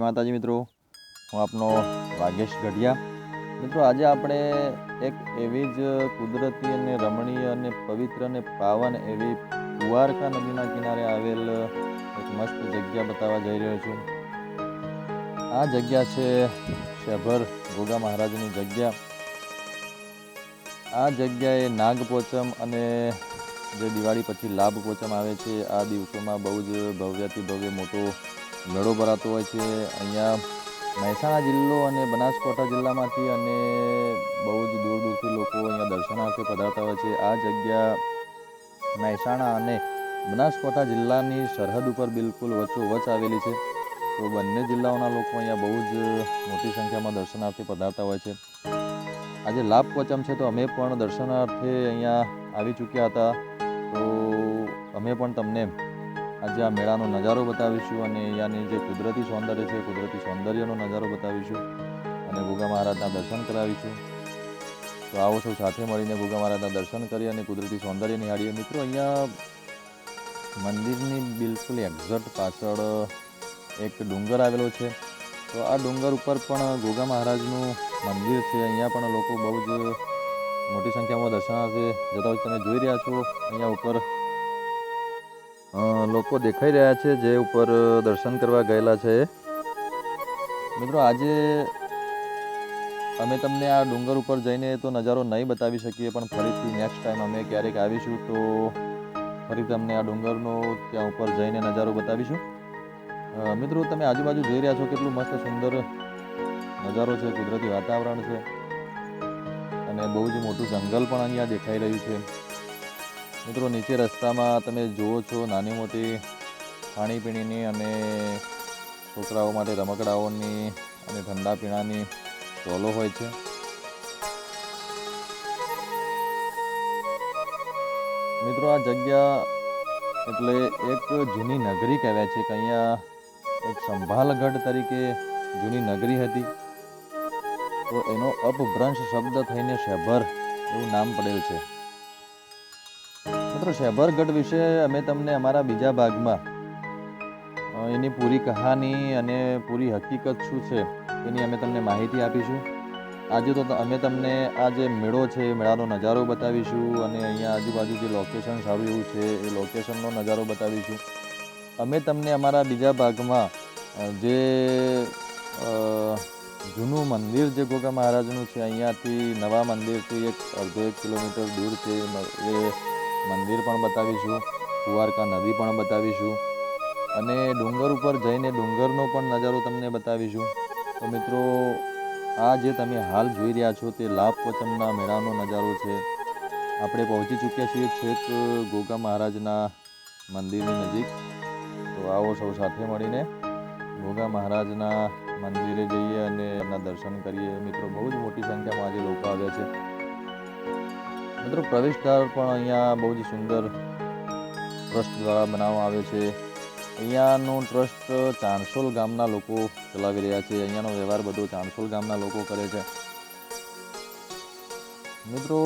માતાજી મિત્રો, હું આપનો વાગેશ ગઢિયા. મિત્રો, આજે આપણે એક એવી જ કુદરતી અને રમણીય અને પવિત્ર અને પાવન એવી કુવારકા નદીના કિનારે આવેલ એક મસ્ત જગ્યા બતાવવા જઈ રહ્યો છું. આ જગ્યા છે શેભર ગોગા મહારાજની જગ્યા. આ જગ્યાએ નાગપોચમ અને જે દિવાળી પછી લાભ પોચમ આવે છે, આ દિવસોમાં બહુ જ ભવ્યથી ભવ્ય મોટો મેળો ભરાતો હોય છે. અહીંયા મહેસાણા જિલ્લો અને બનાસકાંઠા જિલ્લામાંથી અને બહુ જ દૂર દૂરથી લોકો અહીંયા દર્શનાર્થે પધારતા હોય છે. આ જગ્યા મહેસાણા અને બનાસકાંઠા જિલ્લાની સરહદ ઉપર બિલકુલ વચ્ચોવચ્ચ આવેલી છે. તો બંને જિલ્લાઓના લોકો અહીંયા બહુ જ મોટી સંખ્યામાં દર્શનાર્થે પધારતા હોય છે. આજે લાભ પોચમ છે, તો અમે પણ દર્શનાર્થે અહીંયા આવી ચૂક્યા હતા. તો અમે પણ તમને આજે આ મેળાનો નજારો બતાવીશું અને અહીંયાની જે કુદરતી સૌંદર્ય છે, કુદરતી સૌંદર્યનો નજારો બતાવીશું અને ગોગા મહારાજના દર્શન કરાવીશું. તો આવો સૌ સાથે મળીને ગોગા મહારાજના દર્શન કરી અને કુદરતી સૌંદર્ય નિહાળીએ. મિત્રો, અહીંયા મંદિરની બિલકુલ એક્ઝેક્ટ પાછળ એક ડુંગર આવેલો છે. તો આ ડુંગર ઉપર પણ ગોગા મહારાજનું મંદિર છે. અહીંયા પણ લોકો બહુ જ મોટી સંખ્યામાં દર્શનાર્થે જતા હોય. તમે જોઈ રહ્યા છો અહીંયા ઉપર લોકો દેખાઈ રહ્યા છે, જે ઉપર દર્શન કરવા ગયેલા છે. મિત્રો, આજે અમે તમને આ ડુંગર ઉપર જઈને તો નજારો નહીં બતાવી શકીએ, પણ ફરીથી નેક્સ્ટ ટાઈમ અમે ક્યારેક આવીશું તો ફરી તમને આ ડુંગરનો ત્યાં ઉપર જઈને નજારો બતાવીશું. મિત્રો, તમે આજુબાજુ જોઈ રહ્યા છો કેટલું મસ્ત સુંદર નજારો છે, કુદરતી વાતાવરણ છે અને બહુ જ મોટું જંગલ પણ અહીંયા દેખાઈ રહ્યું છે. મિત્રો, નીચે રસ્તામાં તમે જુઓ છો નાની મોટી ખાણીપીણીની અને છોકરાઓ માટે રમકડાઓની અને ઠંડા પીણાની સ્ટોલો હોય છે. મિત્રો, આ જગ્યા એટલે એક જૂની નગરી કહેવાય છે કે અહીંયા એક સંભાલગઢ તરીકે જૂની નગરી હતી. તો એનો અપભ્રંશ શબ્દ થઈને શેભર એવું નામ પડેલ છે. મિત્રો, શેભરગઢ વિશે અમે તમને અમારા બીજા ભાગમાં એની પૂરી કહાની અને પૂરી હકીકત શું છે એની અમે તમને માહિતી આપીશું. આજે તો અમે તમને આ જે મેળો છે, મેળાનો નજારો બતાવીશું અને અહીંયા આજુબાજુ જે લોકેશન સારું એવું છે એ લોકેશનનો નજારો બતાવીશું. અમે તમને અમારા બીજા ભાગમાં જે જૂનું મંદિર જે ગોગા મહારાજનું છે, અહીંયાથી નવા મંદિરથી અડધો 1 કિલોમીટર દૂર છે, એ મંદિર પણ બતાવીશું. કુવારકા નદી પણ બતાવીશું અને ડુંગર ઉપર જઈને ડુંગરનો પણ નજારો તમને બતાવીશું. તો મિત્રો, આ જે તમે હાલ જોઈ રહ્યા છો તે લાભ પોચમના મેળાનો નજારો છે. આપણે પહોંચી ચૂક્યા છીએ છેક ગોગા મહારાજના મંદિરની નજીક. તો આવો સૌ સાથે મળીને ગોગા મહારાજના મંદિરે જઈએ અને એમના દર્શન કરીએ. મિત્રો, બહુ જ મોટી સંખ્યામાં આજે લોકો આવ્યા છે. મિત્રો, પ્રવેશદ્વાર પણ અહીંયા બહુ જ સુંદર ટ્રસ્ટ દ્વારા બનાવવામાં આવ્યો છે. અહીંયાનું ટ્રસ્ટ ચાણસોલ ગામના લોકો ચલાવી રહ્યા છે. અહીંયાનો વ્યવહાર બધો ચાણસોલ ગામના લોકો કરે છે. મિત્રો,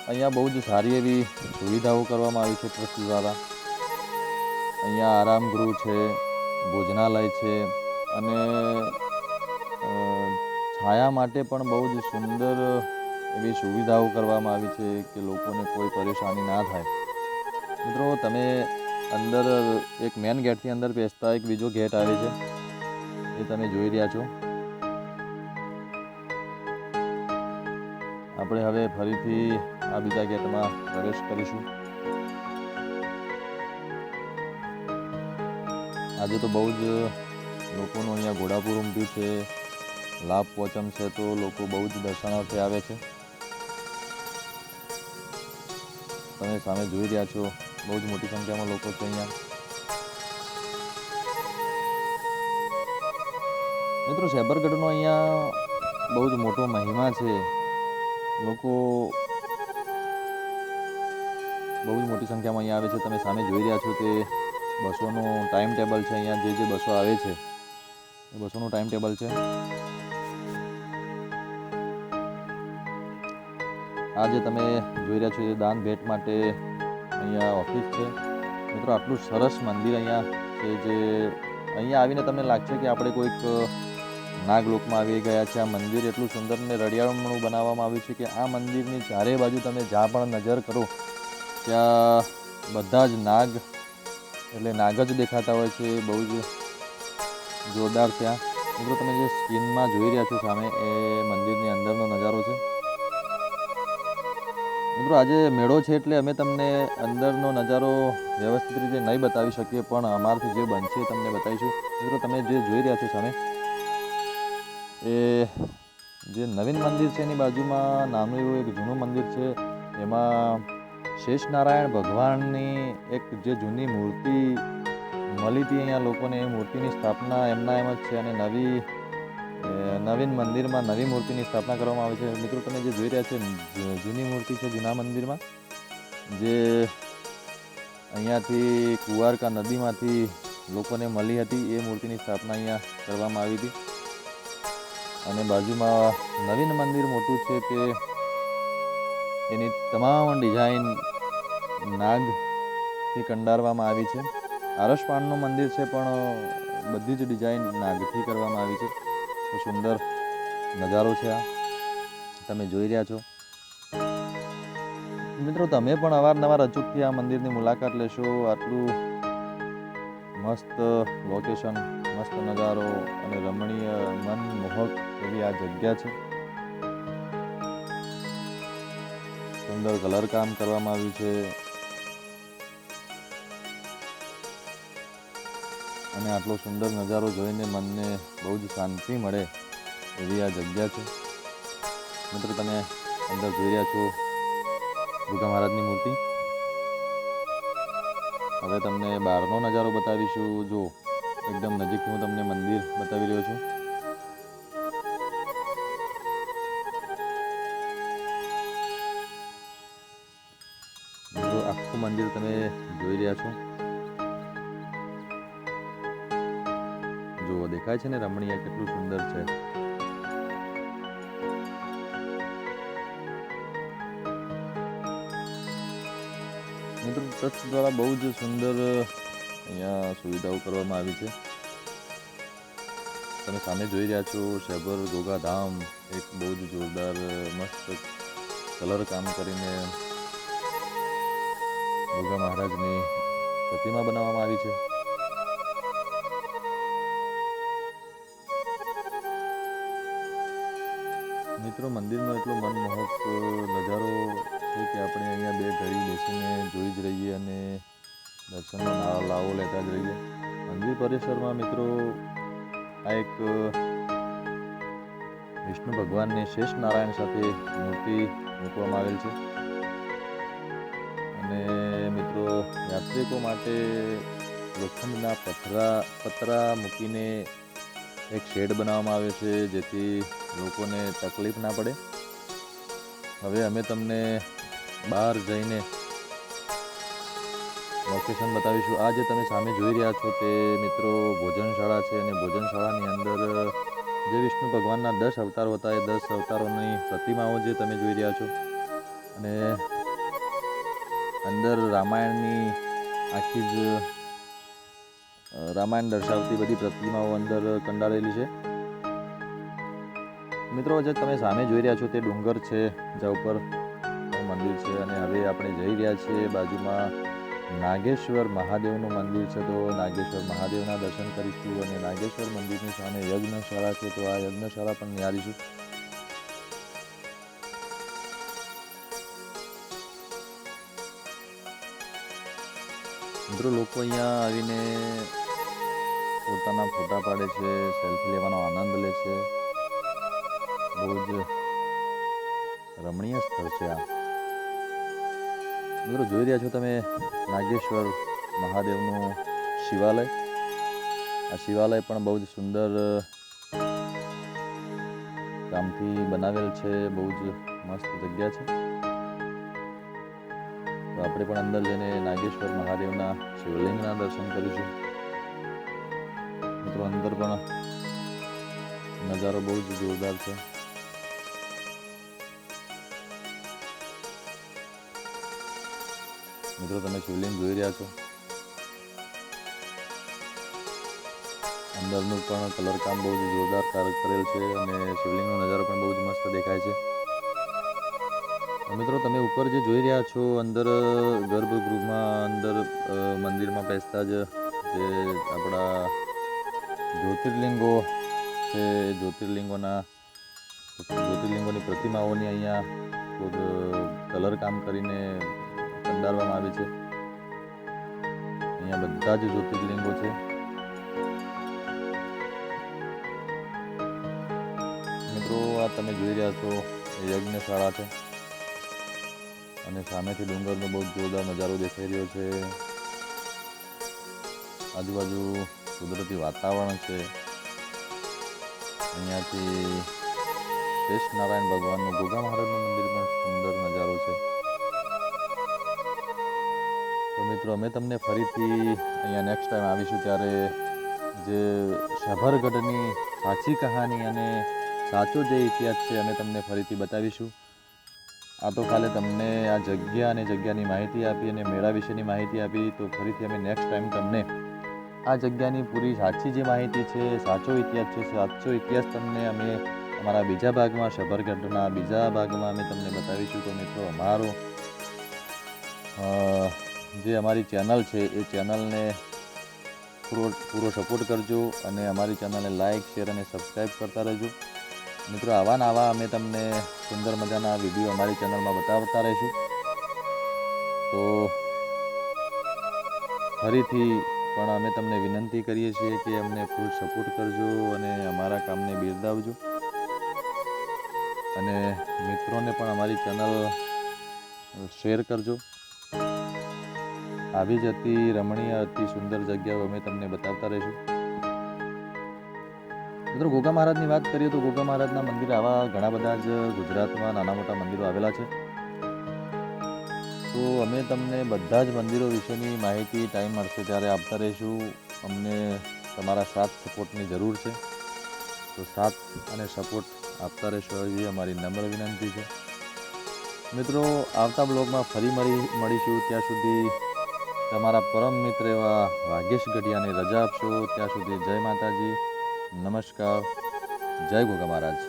અહીંયા બહુ જ સારી એવી સુવિધાઓ કરવામાં આવી છે ટ્રસ્ટ દ્વારા. અહીંયા આરામગૃહ છે, ભોજનાલય છે અને છાયા માટે પણ બહુ જ સુંદર એવી સુવિધાઓ કરવામાં આવી છે કે લોકોને કોઈ પરેશાની ના થાય. મિત્રો, તમે અંદર એક મેન ગેટથી અંદર બેસતા એક બીજો ગેટ આવે છે, એ તમે જોઈ રહ્યા છો. આપણે હવે ફરીથી આ બીજા ગેટમાં પ્રવેશ કરીશું. આજે તો બહુ જ લોકોનું અહીંયા ઘોડાપુર ઉમટ્યું છે. લાભ પોચમ છે તો લોકો બહુ જ દર્શનાર્થે આવે છે. તમે સામે જોઈ રહ્યા છો બહુ જ મોટી સંખ્યામાં લોકો છે અહીંયા. મિત્રો, શેભરગઢનો અહીંયા બહુ જ મોટો મહિમા છે. લોકો બહુ જ મોટી સંખ્યામાં અહીંયા આવે છે. તમે સામે જોઈ રહ્યા છો તે બસોનું ટાઈમ ટેબલ છે. અહીંયા જે બસો આવે છે એ બસોનું ટાઈમ ટેબલ છે. આ જે તમે જોઈ રહ્યા છો એ દાન ભેટ માટે અહીંયા ઓફિસ છે. મિત્રો, આટલું સરસ મંદિર અહીંયા છે જે અહીંયા આવીને તમને લાગશે કે આપણે કોઈક નાગલોકમાં આવી ગયા છે. આ મંદિર એટલું સુંદર ને રળિયામણું બનાવવામાં આવ્યું છે કે આ મંદિરની ચારે બાજુ તમે જ્યાં પણ નજર કરો ત્યાં બધા જ નાગ એટલે નાગ જ દેખાતા હોય છે. બહુ જ જોરદાર છે. આ મિત્રો તમે જે સ્ક્રીનમાં જોઈ રહ્યા છો સામે એ મંદિરની અંદરનો નજારો છે. મિત્રો આજે મેળો છે એટલે અમે તમને અંદરનો નજારો વ્યવસ્થિત રીતે નહીં બતાવી શકીએ, પણ અમારાથી જે બનશે તમને બતાવીશું. મિત્રો તમે જે જોઈ રહ્યા છો સામે એ જે નવીન મંદિર છે એની બાજુમાં નાનું એવું એક જૂનું મંદિર છે. એમાં શેષ નારાયણ ભગવાનની એક જે જૂની મૂર્તિ મળી હતી અહીંયા લોકોને, એ મૂર્તિની સ્થાપના એમના એમ જ છે અને નવીન મંદિરમાં નવી મૂર્તિની સ્થાપના કરવામાં આવે છે. મિત્રો તમે જે જોઈ રહ્યા છો જૂની મૂર્તિ છે જૂના મંદિરમાં, જે અહીંયાથી કુવારકા નદીમાંથી લોકોને મળી હતી. એ મૂર્તિની સ્થાપના અહીંયા કરવામાં આવી હતી. અને બાજુમાં નવીન મંદિર મોટું છે તે એની તમામ ડિઝાઇન નાગથી કંડારવામાં આવી છે. આરસપાણનું મંદિર છે પણ બધી જ ડિઝાઇન નાગથી કરવામાં આવી છે. તો સુંદર નજારો છે આ તમે જોઈ રહ્યા છો. મિત્રો તમે પણ અવારનવાર અચૂકથી આ મંદિરની મુલાકાત લેશો. આટલું મસ્ત લોકેશન, મસ્ત નજારો અને રમણીય મનમોહક એવી આ જગ્યા છે. સુંદર કલર કામ કરવામાં આવ્યું છે અને આટલો સુંદર નજારો જોઈને મનને બહુ જ શાંતિ મળે એવી આ જગ્યા છે. મિત્રો તમે અંદર જોઈ રહ્યા છો દુર્ગા મહારાજની મૂર્તિ. હવે તમને બહારનો નજારો બતાવીશું. જો એકદમ નજીકથી હું તમને મંદિર બતાવી રહ્યો છું. આખું મંદિર તમે જોઈ રહ્યા છો. જો દેખાય છે ને રમણીય કેટલું સુંદર છે. મિત્રો ટ્રસ્ટ દ્વારા બહુ જ સુંદર અહીંયા સુવિધાઓ કરવામાં આવી છે. તમે સામે જોઈ રહ્યા છો શેબર ગોગાધામ, એક બહુ જ જોરદાર મસ્ત કલર કામ કરીને ગોગા મહારાજની પ્રતિમા બનાવવામાં આવી છે. મિત્રો મંદિરનો એટલો મનમોહક નજારો છે કે આપણે અહીંયા બે ઘડી બેસીને જોઈ જ રહીએ અને દર્શનનો લાવો લેતા જ રહીએ. મંદિર પરિસરમાં મિત્રો આ એક વિષ્ણુ ભગવાનની શેષ નારાયણ સાથે મૂર્તિ મૂકવામાં આવેલ છે. અને મિત્રો યાત્રિકો માટે લોખંડના પતરા મૂકીને એક શેડ બનાવવામાં આવે છે જેથી લોકોને તકલીફ ના પડે. હવે અમે તમને બહાર જઈને લોકેશન બતાવીશું. આ જે તમે સામે જોઈ રહ્યા છો તે મિત્રો ભોજનશાળા છે અને ભોજનશાળાની અંદર જે વિષ્ણુ ભગવાનના 10 અવતારો હતા એ 10 અવતારોની પ્રતિમાઓ જે તમે જોઈ રહ્યા છો અને અંદર રામાયણની આખી જ રામાયણ દર્શાવતી બધી પ્રતિમાઓ અંદર કંડારેલી છે. મિત્રો જે તમે સામે જોઈ રહ્યા છો તે ડુંગર છે જ્યાં ઉપર મંદિર છે અને હવે આપણે જઈ રહ્યા છીએ બાજુમાં નાગેશ્વર મહાદેવનું મંદિર છે. તો નાગેશ્વર મહાદેવના દર્શન કરીશું અને નાગેશ્વર મંદિરની સામે યજ્ઞશાળા છે તો આ યજ્ઞશાળા પણ નિહાળીશું. મિત્રો લોકો અહીંયા આવીને પોતાના ફોટા પાડે છે, સેલ્ફી લેવાનો આનંદ લે છે. બહુ જ રમણીય સ્થળ છે આ. મિત્રો જોઈ રહ્યા છો તમે નાગેશ્વર મહાદેવનું શિવાલય. આ શિવાલય પણ બહુ જ સુંદર કામથી બનાવેલ છે. બહુ જ મસ્ત જગ્યા છે. તો આપણે પણ અંદર જઈને નાગેશ્વર મહાદેવના શિવલિંગના દર્શન કરીશું. મિત્રો અંદર પણ નજારો બહુ જ જોરદાર છે. મિત્રો તમે શિવલિંગ જોઈ રહ્યા છો. અંદરનું પણ કલર કામ બહુ જ જોરદાર કરેલ છે અને શિવલિંગનો નજારો પણ બહુ જ મસ્ત દેખાય છે. મિત્રો તમે ઉપર જે જોઈ રહ્યા છો અંદર ગર્ભગૃહમાં અંદર મંદિરમાં બેસતા જ જે આપણા જ્યોતિર્લિંગો છે, જ્યોતિર્લિંગોની પ્રતિમાઓની અહીંયા કલર કામ કરીને કંડારવામાં આવી છે. અહીંયા બધા જ જ્યોતિર્લિંગો છે. મિત્રો આ તમે જોઈ રહ્યા છો એ યજ્ઞશાળા છે અને સામેથી ડુંગરનો બહુ જોરદાર નજારો દેખાઈ રહ્યો છે. આજુબાજુ કુદરતી વાતાવરણ છે. અહીંયાથી શ્રેષ્ઠ નારાયણ ભગવાનનું ગોગા મહારાજનું મંદિર પણ સુંદર નજારો છે. તો મિત્રો અમે તમને ફરીથી અહીંયા નેક્સ્ટ ટાઈમ આવીશું ત્યારે જે સભરગઢની સાચી કહાની અને સાચો જે ઇતિહાસ છે અમે તમને ફરીથી બતાવીશું. આ તો ખાલી તમને આ જગ્યા અને જગ્યાની માહિતી આપી અને મેળા વિશેની માહિતી આપી. તો ફરીથી અમે નેક્સ્ટ ટાઈમ તમને આ જગ્યાની પૂરી સાચી જે માહિતી છે, સાચો ઇતિહાસ તમને અમે અમારા બીજા ભાગમાં સભરગઢના બીજા ભાગમાં અમે તમને બતાવીશું. તો મિત્રો જે અમારી ચેનલ છે એ ચેનલને પૂરો સપોર્ટ કરજો અને અમારી ચેનલને લાઇક, શેર અને સબસ્ક્રાઈબ કરતા રહેજો. મિત્રો આવા ને આવા અમે તમને સુંદર મજાના વિડીયો અમારી ચેનલમાં બતાવતા રહીશું. તો ફરીથી પણ અમે તમને વિનંતી કરીએ છીએ કે અમને ફૂલ સપોર્ટ કરજો અને અમારા કામને બિરદાવજો અને મિત્રોને પણ અમારી ચેનલ શેર કરજો. આવી જ અતિ રમણીય, અતિ સુંદર જગ્યાઓ અમે તમને બતાવતા રહીશું. મિત્રો ગોગા મહારાજની વાત કરીએ તો ગોગા મહારાજના મંદિર આવા ઘણા બધા જ ગુજરાતમાં નાના મોટા મંદિરો આવેલા છે. તો અમે તમને બધા જ મંદિરો વિશેની માહિતી ટાઈમ મળશે ત્યારે આપતા રહીશું. અમને તમારા સાથ સપોર્ટની જરૂર છે. તો સાથ અને સપોર્ટ આપતા રહેશો એવી અમારી નમ્ર વિનંતી છે. મિત્રો આવતા બ્લોગમાં ફરી મળીશું. ત્યાં સુધી તમારા પરમ મિત્ર એવા વાઘેશ ગઢિયાને રજા આપશો. ત્યાં સુધી જય માતાજી, નમસ્કાર, જય ગોગા મહારાજ.